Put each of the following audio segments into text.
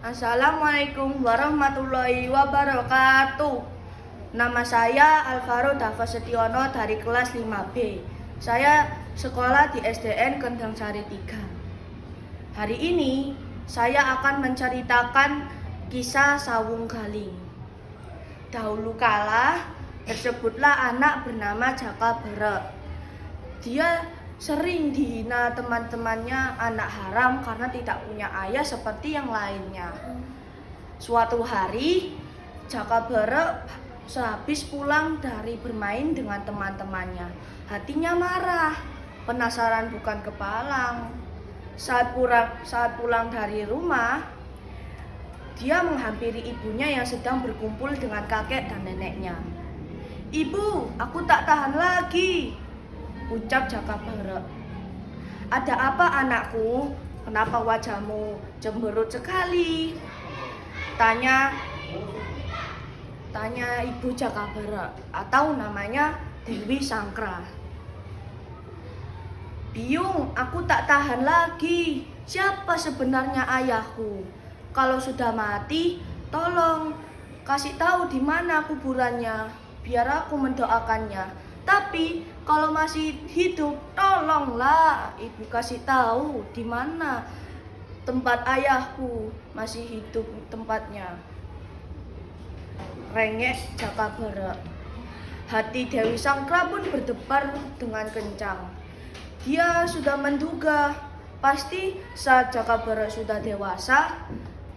Assalamualaikum warahmatullahi wabarakatuh. Nama saya Alvaro Dava Setiono dari kelas 5B. Saya sekolah di SDN Kendang Sari 3. Hari ini saya akan menceritakan kisah Sawung Galing. Dahulu kala tersebutlah anak bernama Jaka Berek. Dia sering dihina teman-temannya anak haram karena tidak punya ayah seperti yang lainnya. Suatu hari, Jaka Berek sehabis pulang dari bermain dengan teman-temannya, hatinya marah, penasaran bukan kepalang. Saat pulang dari rumah, dia menghampiri ibunya yang sedang berkumpul dengan kakek dan neneknya. "Ibu, aku tak tahan lagi," ucap Jaka Berek. "Ada apa anakku? Kenapa wajahmu cemberut sekali?" Tanya ibu Jaka Berek, atau namanya Dewi Sangkra. "Biung, aku tak tahan lagi. Siapa sebenarnya ayahku? Kalau sudah mati, tolong kasih tahu di mana kuburannya, biar aku mendoakannya. Tapi kalau masih hidup, tolonglah ibu kasih tahu di mana tempat ayahku masih hidup tempatnya," rengek Jaka Berek. Hati Dewi Sangkra pun berdebar dengan kencang. Dia sudah menduga pasti saat Jaka Berek sudah dewasa,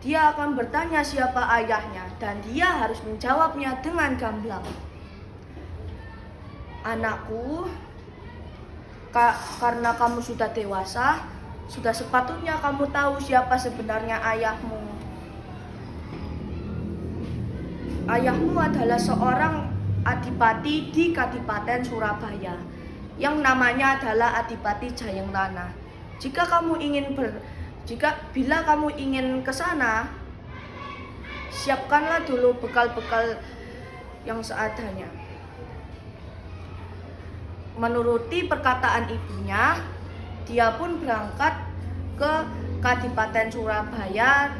dia akan bertanya siapa ayahnya dan dia harus menjawabnya dengan gamblang. "Anakku, karena kamu sudah dewasa, sudah sepatutnya kamu tahu siapa sebenarnya ayahmu. Ayahmu adalah seorang adipati di Kadipaten Surabaya yang namanya adalah Adipati Jayeng Rana. Bila kamu ingin ke sana, siapkanlah dulu bekal-bekal yang seadanya." Menuruti perkataan ibunya, dia pun berangkat ke Kadipaten Surabaya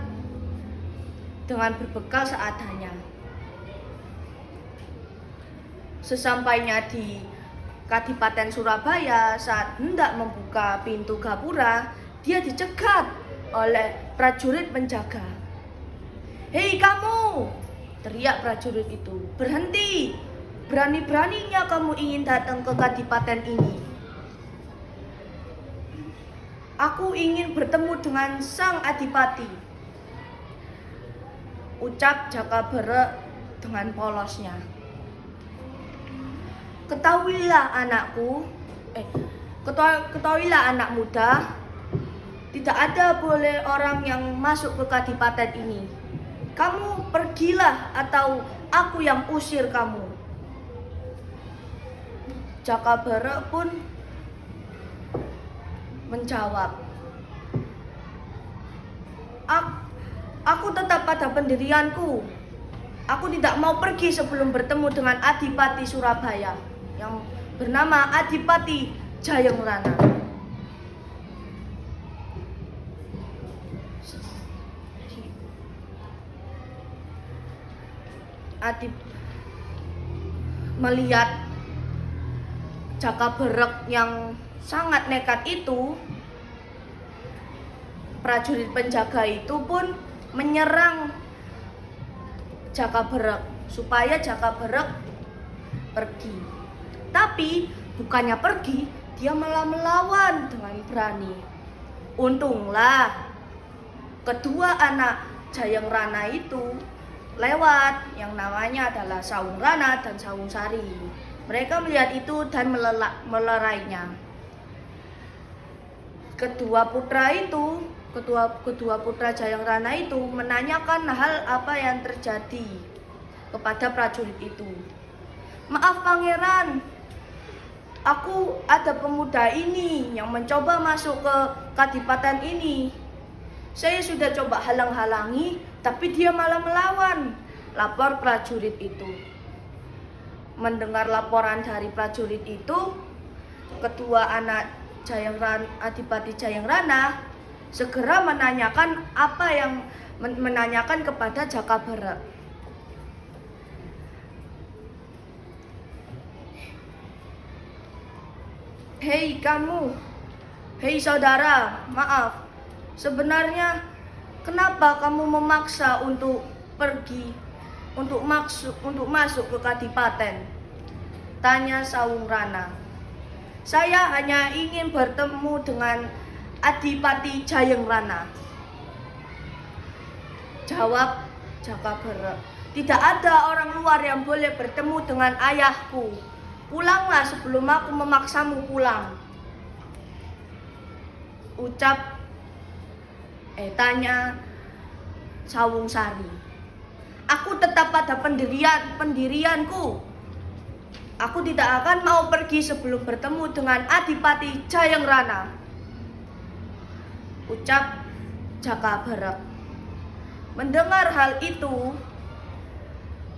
dengan berbekal seadanya. Sesampainya di Kadipaten Surabaya, saat hendak membuka pintu gapura, dia dicegat oleh prajurit penjaga. "Hei kamu!" teriak prajurit itu. "Berhenti! Berani-beraninya kamu ingin datang ke kadipaten ini. Aku ingin bertemu dengan sang adipati," ucap Jaka Berek dengan polosnya. Ketahuilah anak muda, tidak ada boleh orang yang masuk ke kadipaten ini. Kamu pergilah atau aku yang usir kamu." Jaka Berek pun menjawab, Aku tetap pada pendirianku. Aku tidak mau pergi sebelum bertemu dengan Adipati Surabaya yang bernama Adipati Jayeng Rana." Melihat Jaka Berek yang sangat nekat itu, prajurit penjaga itu pun menyerang Jaka Berek supaya Jaka Berek pergi. Tapi bukannya pergi, dia malah melawan dengan berani. Untunglah kedua anak Jayeng Rana itu lewat, yang namanya adalah Sawung Rana dan Sawung Sari. Mereka melihat itu dan melerainya. Kedua putra Jayeng Rana itu menanyakan hal apa yang terjadi kepada prajurit itu. "Maaf pangeran, aku ada pemuda ini yang mencoba masuk ke kadipaten ini. Saya sudah coba halang-halangi, tapi dia malah melawan," lapor prajurit itu. Mendengar laporan dari prajurit itu, kedua anak Adipati Jayeng Rana segera menanyakan menanyakan kepada Jaka Barak. Hei kamu, hei saudara, maaf. Sebenarnya kenapa kamu memaksa untuk pergi, untuk masuk ke kadipaten? Tanya Sawung Rana. Saya hanya ingin bertemu dengan Adipati Jayeng Rana. Jawab Jaka Barak. Tidak ada orang luar yang boleh bertemu dengan ayahku. Pulanglah sebelum aku memaksamu pulang. Tanya Sawung Sari. Aku tetap pada pendirianku. Aku tidak akan mau pergi sebelum bertemu dengan Adipati Jayeng Rana. Ucap Jaka Barak. Mendengar hal itu,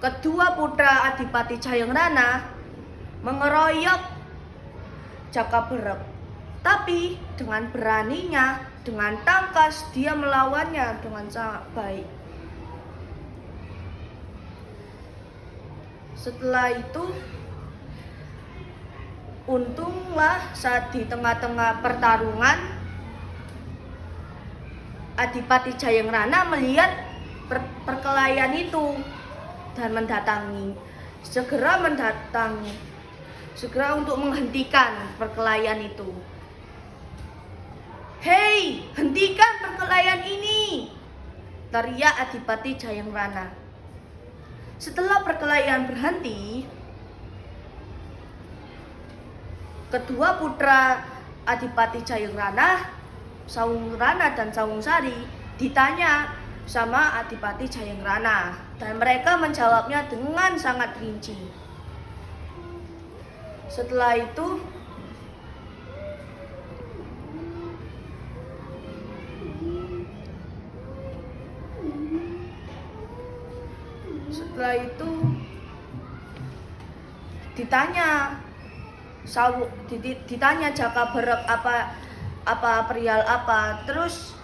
kedua putra Adipati Jayeng Rana mengeroyok Jaka Barak. Tapi dengan beraninya, dengan tangkas dia melawannya dengan sangat baik. Setelah itu, untunglah saat di tengah-tengah pertarungan, Adipati Jayeng Rana melihat perkelahian itu dan segera untuk menghentikan perkelahian itu. Hei, hentikan perkelahian ini! Teriak Adipati Jayeng Rana. Setelah perkelahian berhenti, kedua putra Adipati Jayeng Rana, Sawung Rana dan Sawung Sari, ditanya sama Adipati Jayeng Rana, dan mereka menjawabnya dengan sangat rinci. Setelah itu, ditanya Jaka Barak apa perihal apa. Terus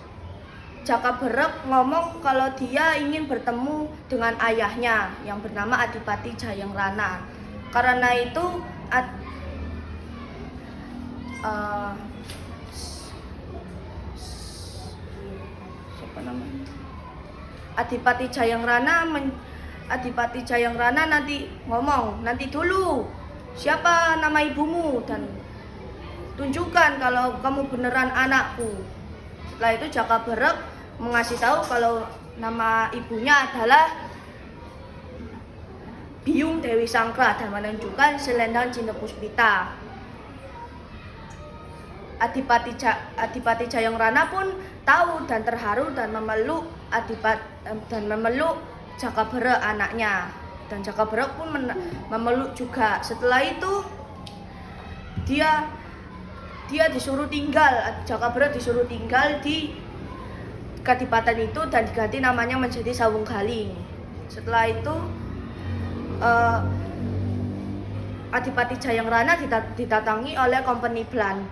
Jaka Barak ngomong kalau dia ingin bertemu dengan ayahnya yang bernama Adipati Jayeng Rana. Karena itu Adipati Jayeng Rana nanti ngomong, nanti dulu siapa nama ibumu dan tunjukkan kalau kamu beneran anakku. Setelah itu Jaka Barak mengasih tahu kalau nama ibunya adalah Biyung Dewi Sangkra dan menunjukkan selendang Cinta Puspita. Adipati Jayeng Rana pun tahu dan terharu dan memeluk Jaka Barak anaknya, dan Jaka Barak pun memeluk juga. Setelah itu dia disuruh tinggal, Jaka Barak disuruh tinggal di kadipaten itu dan diganti namanya menjadi Sawung Galing. Setelah itu Adipati Jayeng Rana didatangi oleh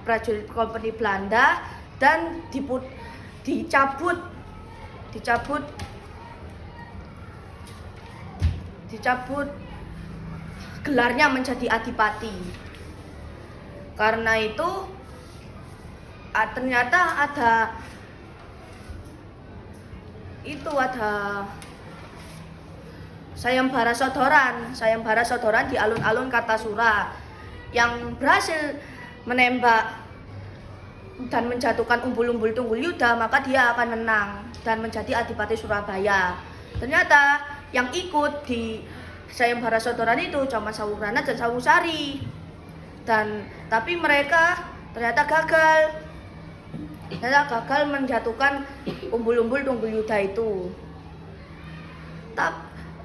prajurit kompeni Belanda dan dicabut gelarnya menjadi adipati. Karena itu ternyata ada sayembara sodoran di alun-alun Kartasura yang berhasil menembak dan menjatuhkan Umbul-Umbul Tunggul Yuda, maka dia akan menang dan menjadi Adipati Surabaya. Ternyata yang ikut di sayembara sodoran itu cuma Sawung Rana dan Sawung Sari, tapi mereka ternyata gagal menjatuhkan Umbul-Umbul Tunggul Yuda itu.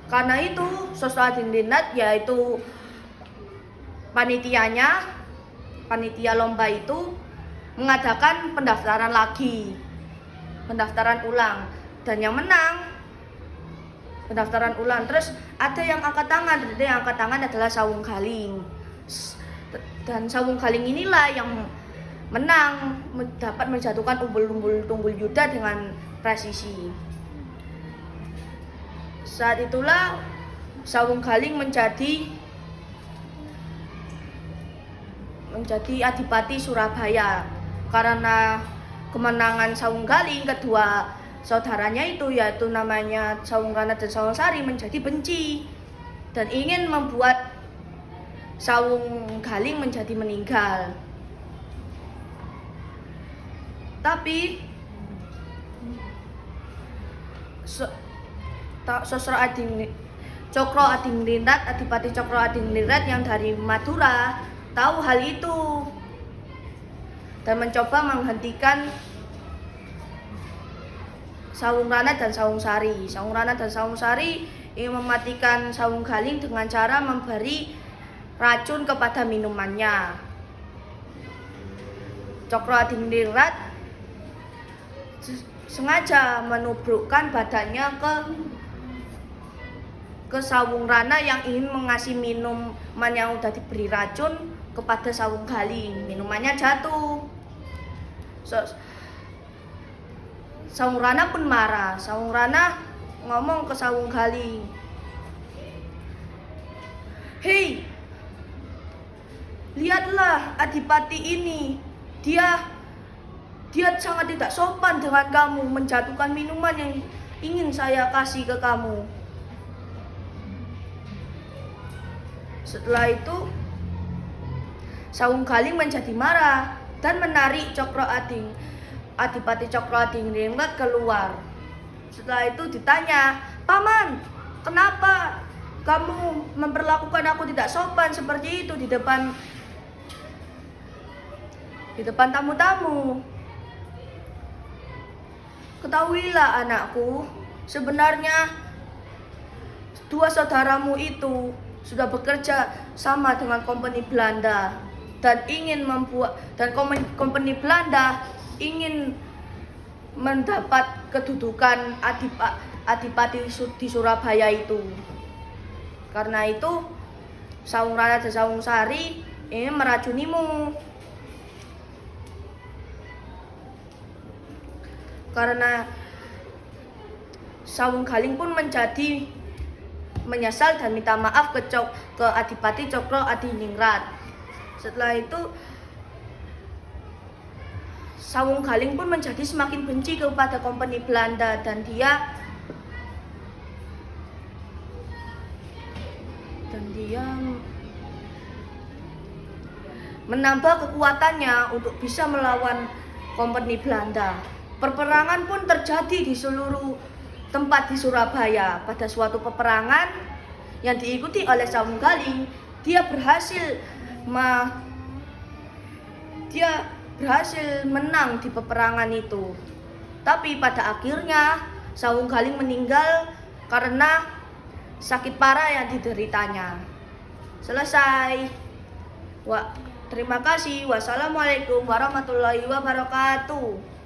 Karena itu Soswadiningrat, yaitu panitia lomba itu mengadakan pendaftaran ulang, dan yang menang pendaftaran ulang. Terus ada yang angkat tangan adalah Sawung Galing, dan Sawung Galing inilah menang, dapat menjatuhkan umbul-umbul tunggul Yuda dengan presisi. Saat itulah Sawung Galing menjadi Adipati Surabaya. Karena kemenangan Sawung Galing, kedua saudaranya itu yaitu namanya Sawung Rana dan Sawung Sari menjadi benci dan ingin membuat Sawung Galing menjadi meninggal. Tapi Cokro Adiningrat, Adipati Cokro Adiningrat yang dari Madura tahu hal itu dan mencoba menghentikan Sawung Rana dan Sawung Sari. Sawung Rana dan Sawung Sari ingin mematikan Sawung Galing dengan cara memberi racun kepada minumannya. Cokro Adiningrat sengaja menubrukkan badannya ke Sawung Rana yang ingin mengasih minuman yang sudah diberi racun kepada Sawung Galing. Minumannya jatuh. Sawung Rana pun marah. Sawung Rana ngomong ke Sawung Galing, "Hei, lihatlah Adipati ini. Dia sangat tidak sopan dengan kamu, menjatuhkan minuman yang ingin saya kasih ke kamu." Setelah itu, Sawung Galing menjadi marah dan menarik Adipati Cokro Adiningrat keluar. Setelah itu ditanya, "Paman, kenapa kamu memperlakukan aku tidak sopan seperti itu di depan tamu-tamu?" "Ketahuilah anakku, sebenarnya dua saudaramu itu sudah bekerja sama dengan kompeni Belanda dan kompeni Belanda ingin mendapat kedudukan Adipati di Surabaya itu. Karena itu Sawung Rana dan Sawung Sari ingin meracunimu. Karena Sawung Galing pun menjadi menyesal dan minta maaf ke Adipati Cokro Adiningrat. Setelah itu Sawung Galing pun menjadi semakin benci kepada kompeni Belanda dan dia menambah kekuatannya untuk bisa melawan kompeni Belanda. Perperangan pun terjadi di seluruh tempat di Surabaya. Pada suatu peperangan yang diikuti oleh Sawung Galing, dia berhasil menang di peperangan itu. Tapi pada akhirnya Sawung Galing meninggal karena sakit parah yang dideritanya. Selesai. Terima kasih. Wassalamualaikum warahmatullahi wabarakatuh.